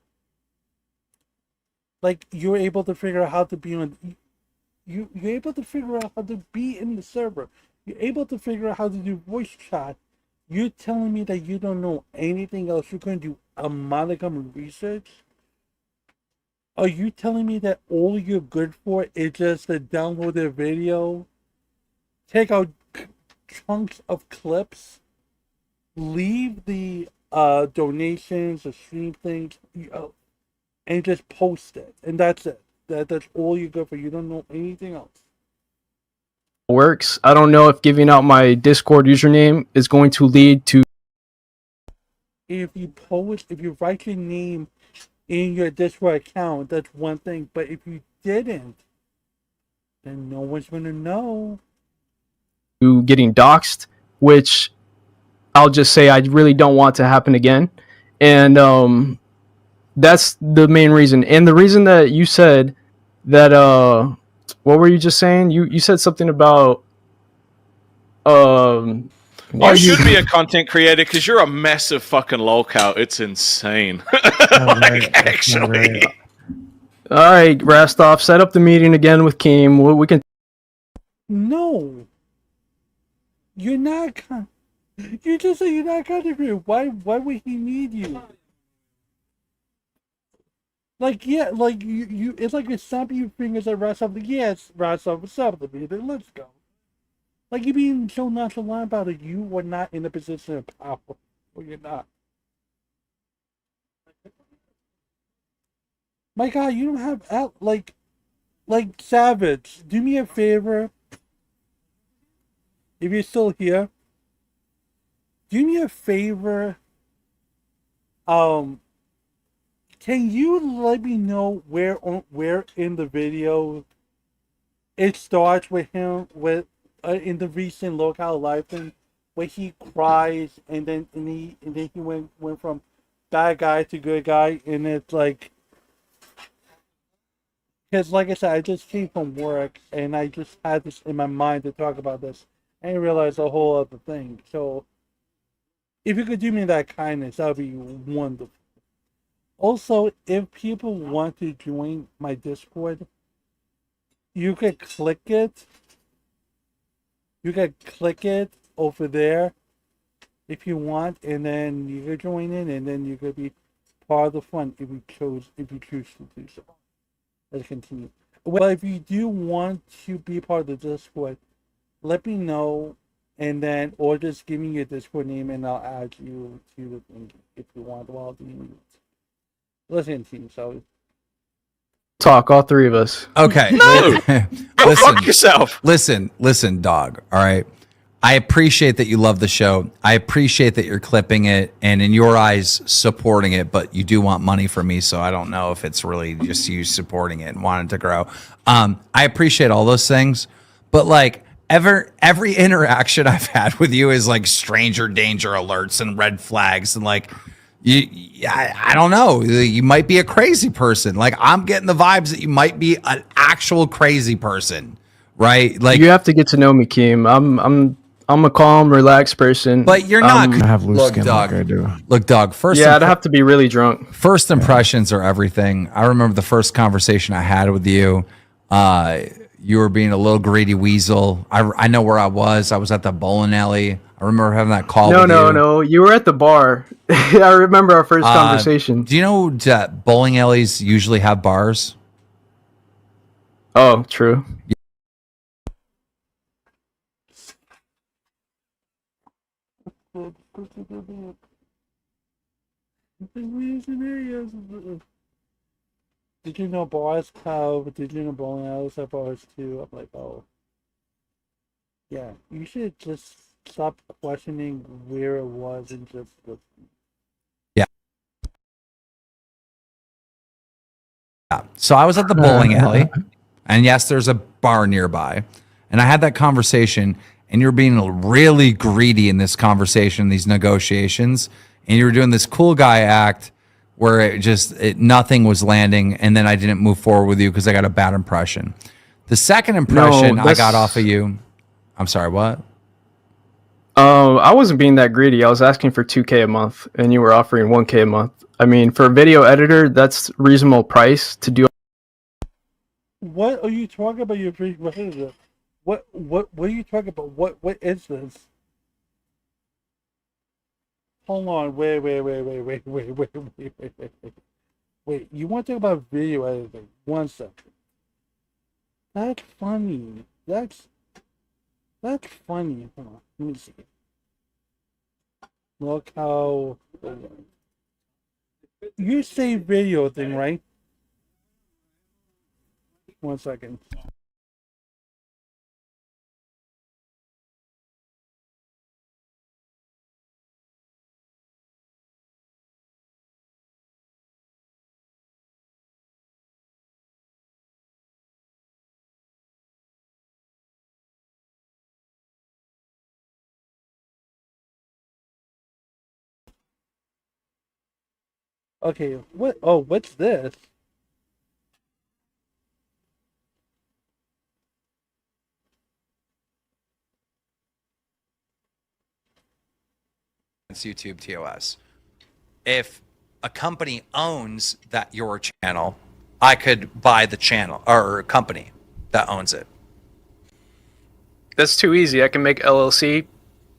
Like you're able to figure out how to be on. You're able to figure out how to be in the server. You're able to figure out how to do voice chat. You're telling me that you don't know anything else. You're going to do a modicum of research. Are you telling me that all you're good for is just to download a video, take out chunks of clips, leave the donations, the stream things, and just post it, and that's it? That's all you're good for. You don't know anything else. Works. I don't know if giving out my Discord username is going to lead to. If you write your name in your Discord account, that's one thing. But if you didn't, then no one's gonna know. To getting doxxed, which I'll just say I really don't want to happen again, and that's the main reason. And the reason that you said that what were you just saying? You said something about you should be a content creator because you're a massive fucking lolcow. It's insane. Actually. All right, Rastov, set up the meeting again with Keem. We can. No. You're not. You just said you're not content creator. Why would he need you? Like, yeah, like you it's like you're snapping your fingers at Rastov. Like, yes, Rastov, what's up with the meeting? Let's go. Like, you're being so nonchalant about it. You were not in a position of power. Well, you're not. My God, you don't have like Savage. Do me a favor. If you're still here, do me a favor. Can you let me know where in the video it starts with him in the recent Lolcow live thing where he cries and then he went from bad guy to good guy, and it's like, because like I said, I just came from work and I just had this in my mind to talk about this and realize a whole other thing. So if you could do me that kindness, that would be wonderful. Also, if people want to join my Discord, you could click it. You could click it over there if you want, and then you could join in, and then you could be part of the fun if you choose to do so. Let's continue. Well, if you do want to be part of the Discord, let me know, and then or just give me your Discord name, and I'll add you to the thing if you want while doing it. Let's continue, shall we? Talk, all three of us. Okay. No! Go fuck yourself! Listen, dog. All right. I appreciate that you love the show. I appreciate that you're clipping it and in your eyes supporting it, but you do want money from me, so I don't know if it's really just you supporting it and wanting to grow. I appreciate all those things, but like every interaction I've had with you is like stranger danger alerts and red flags and like I don't know. You might be a crazy person. Like I'm getting the vibes that you might be an actual crazy person, right? Like you have to get to know me, Keem. I'm a calm, relaxed person. But you're not. I have loose Look, skin dog. like I do. Look, dog. I'd have to be really drunk. First impressions are everything. I remember the first conversation I had with you. You were being a little greedy weasel. I know where I was. I was at the bowling alley. I I remember having that call. No. You were at the bar. I remember our first conversation. Do you know that bowling alleys usually have bars? Oh, true. Did you know bars have? Did you know bowling alleys have bars too? I'm like, oh, yeah. You should just stop questioning where it was and just listen. Yeah. So I was at the bowling alley, and yes, there's a bar nearby, and I had that conversation. And you're being really greedy in this conversation, these negotiations, and you were doing this cool guy act where nothing was landing, and then I didn't move forward with you because I got a bad impression. The second impression I got off of you, I'm sorry, what? I wasn't being that greedy. I was asking for $2K a month, and you were offering $1K a month. I mean, for a video editor, that's reasonable price to do. What are you talking about? What are you talking about? What is this? Hold on, wait. Wait, you want to talk about video editing? 1 second. That's funny. That's funny. Hold on, let me see. Look how you say video thing, right? 1 second. Okay, what? Oh, what's this? It's YouTube TOS. If a company owns your channel, I could buy the channel or a company that owns it. That's too easy. I can make LLC.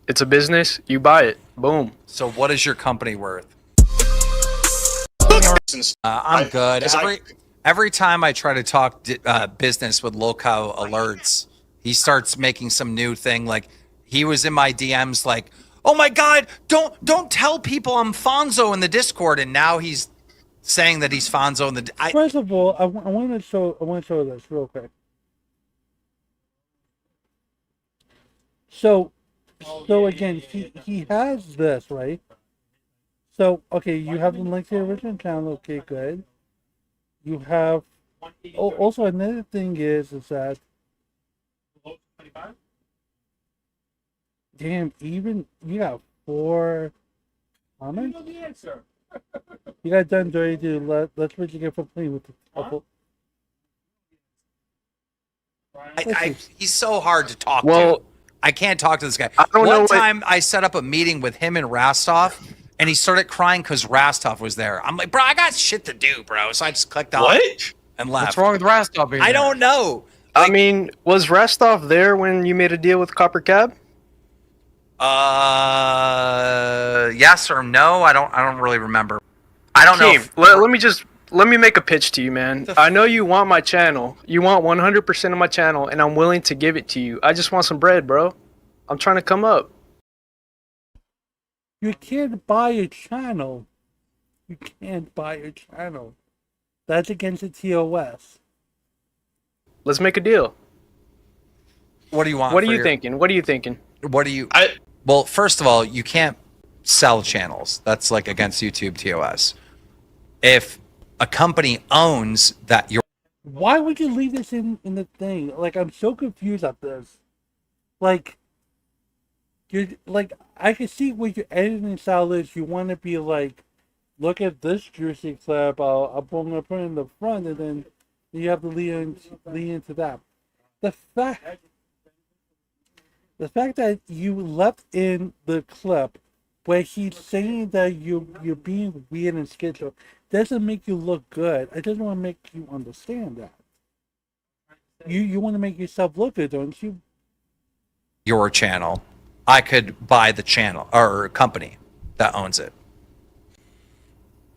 It's a business. You buy it. Boom. So what is your company worth? I'm good. Every time I try to talk business with Local Alerts, he starts making some new thing. Like he was in my DMs like, oh my God, don't tell people I'm Fonzo in the Discord. And now he's saying that he's Fonzo in the... First of all, I want to show this real quick. So again, he has this, right? So, okay, you have the link to the original channel. Okay, good. You have... also, another thing is that... Damn, even... You got 4 comments? You know the answer. You got done dirty, dude. Let's what you get for playing with the couple. He's so hard to talk to. I can't talk to this guy. One time, I set up a meeting with him and Rastov, and he started crying because Rastov was there. I'm like, bro, I got shit to do, bro. So I just clicked on and left. What's wrong with Rastov? I don't know. Like, I mean, was Rastov there when you made a deal with Copper Cab? Yes or no? I don't really remember. I don't know. Let me make a pitch to you, man. I know you want my channel. You want 100% of my channel, and I'm willing to give it to you. I just want some bread, bro. I'm trying to come up. You can't buy a channel. You can't buy a channel. That's against the TOS. Let's make a deal. What do you want? What are you thinking? What are you thinking? What do you... Well, first of all, you can't sell channels. That's like against YouTube TOS. If a company owns that you're... Why would you leave this in the thing? Like, I'm so confused at this. Like, you're like, I can see what your editing style is. You want to be like, look at this juicy clip. I'm gonna put it in the front, and then you have to lean into that. The fact that you left in the clip where he's saying that you're being weird and scheduled doesn't make you look good. It doesn't want to make you understand that. You want to make yourself look good, don't you? Your channel. I could buy the channel or company that owns it.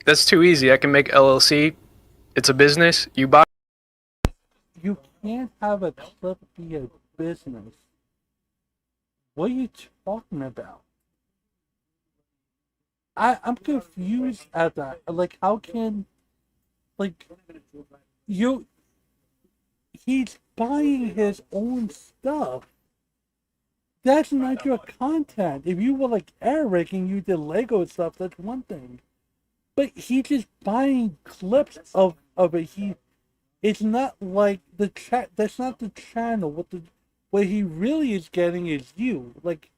That's too easy. I can make LLC. It's a business. You buy. You can't have a clip be a business. What are you talking about? I'm confused at that. Like, how can, like, he's buying his own stuff. That's not your content. If you were like Eric and you did Lego stuff, that's one thing. But he's just buying clips of it. It's not like the chat. That's not the channel. What he really is getting is you. Like,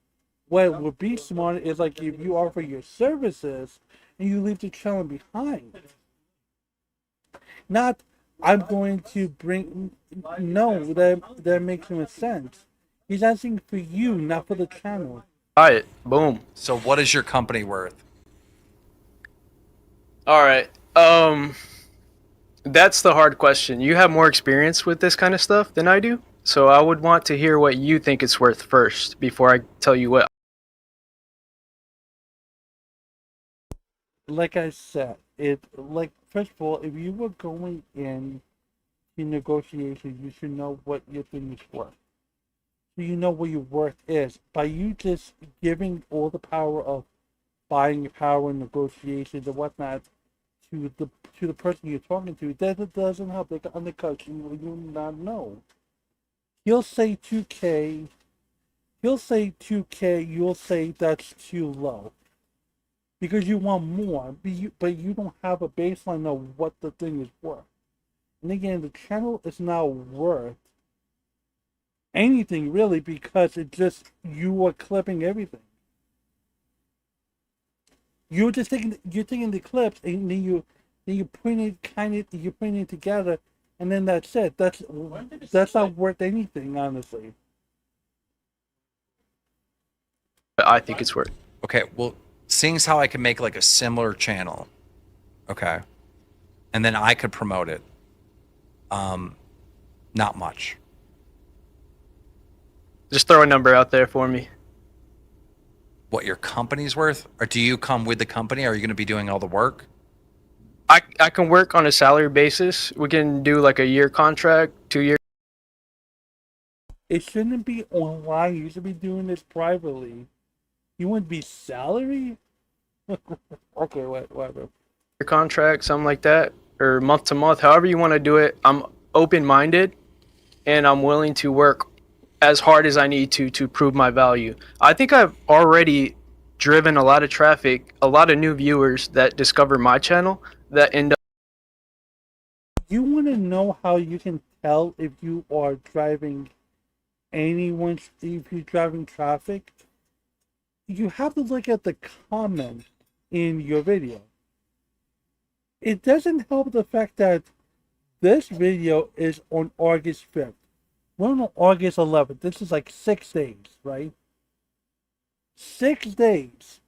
what would be smart is like if you offer your services and you leave the channel behind. Not, I'm going to bring. No, that makes no sense. He's asking for you, not for the channel. Buy it. Boom. So what is your company worth? All right. That's the hard question. You have more experience with this kind of stuff than I do, so I would want to hear what you think it's worth first before I tell you what. Like I said, first of all, if you were going in negotiations, you should know what your thing is worth. So you know what your worth is. By you just giving all the power of buying power and negotiations and whatnot to the person you're talking to, that doesn't help. They can undercut you. You do not know. He'll say 2K. You'll say that's too low because you want more, but you don't have a baseline of what the thing is worth. And again, the channel is not worth anything really because it just, you are clipping everything. You're just taking the clips and then you're putting it together, and then that's it. That's not worth anything, honestly. I think it's worth. Okay, well, seeing as how I can make like a similar channel, okay, and then I could promote it. Not much. Just throw a number out there for me. What your company's worth? Or do you come with the company? Or are you going to be doing all the work? I can work on a salary basis. We can do like a year contract, 2 year. It shouldn't be online. You should be doing this privately. You wouldn't be salary? Okay, whatever. Contract, something like that, or month to month, however you want to do it. I'm open-minded, and I'm willing to work as hard as I need to prove my value. I think I've already driven a lot of traffic, a lot of new viewers that discover my channel that end up. You want to know how you can tell if you are driving if you're driving traffic? You have to look at the comment in your video. It doesn't help the fact that this video is on August 5th. We're on August 11th. This is like 6 days, right? 6 days.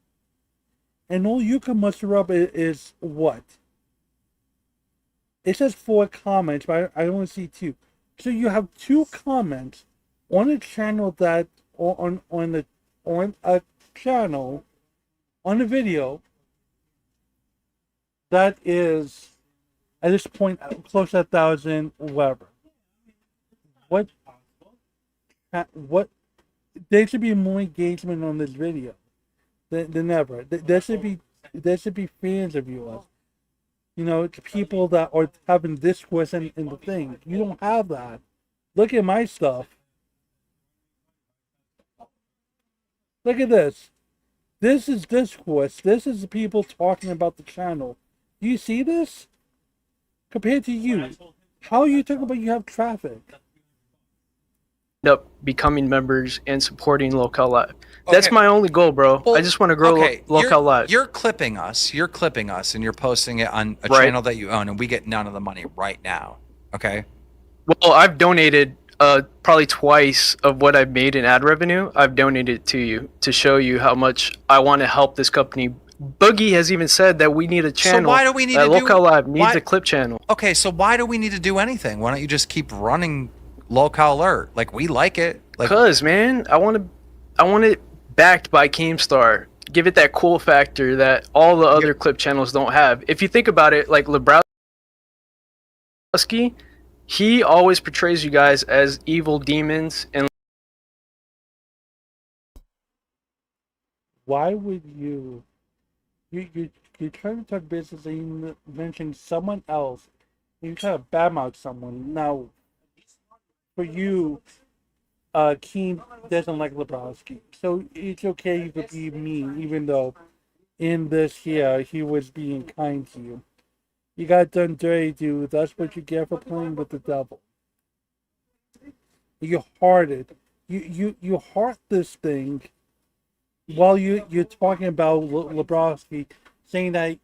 And all you can muster up is what? It says 4 comments, but I only see 2. So you have 2 comments on a channel that, on a channel, on a video that is at this point close to 1,000, whatever. What? There should be more engagement on this video than ever. There should be fans of yours. You know, people that are having discourse in the thing. You don't have that. Look at my stuff. Look at this. This is discourse. This is the people talking about the channel. Do you see this? Compared to you, how are you talking about you have traffic? Up becoming members and supporting Locale Live. That's my only goal, bro. Well, I just want to grow Locale Live. You're clipping us, and you're posting it on a channel that you own, and we get none of the money right now. Okay. Well, I've donated probably twice of what I've made in ad revenue. I've donated to you to show you how much I want to help this company. Boogie has even said that we need a channel. So why do we need to do? Locale Live needs a clip channel. Okay, so why do we need to do anything? Why don't you just keep running Locale Alert? Like, we like it. Like, because, man, I want to backed by Keemstar. Give it that cool factor that all the other clip channels don't have. If you think about it, like Lebrowski, he always portrays you guys as evil demons and. Why would you you're trying to talk business and you mention someone else and you try to badmouth someone. Now, for you, Keem doesn't like Lebrowski, so it's okay you could be mean, even though in this here he was being kind to you. You got done dirty, dude. That's what you get for playing with the devil. You hearted. You heart this thing while you're talking about Lebrowski, saying that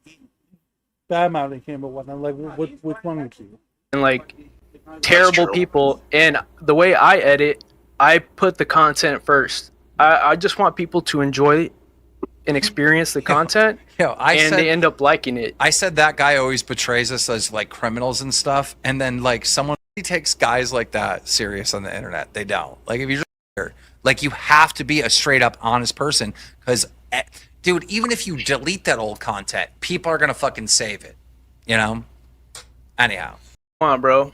badmouthing him or whatnot. Like, what's wrong with you? And like terrible people. And the way I edit, I put the content first. I just want people to enjoy and experience the content, they end up liking it. I said that guy always portrays us as like criminals and stuff, and then like someone takes guys like that serious on the internet. They don't. Like if you're like, you have to be a straight up honest person, because dude, even if you delete that old content, people are gonna fucking save it, you know. Anyhow, come on, bro.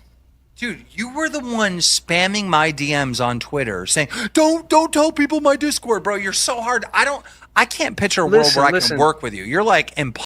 Dude, you were the one spamming my DMs on Twitter saying, don't tell people my Discord, bro. You're so hard. I can't picture a world where I can work with you. You're like impossible.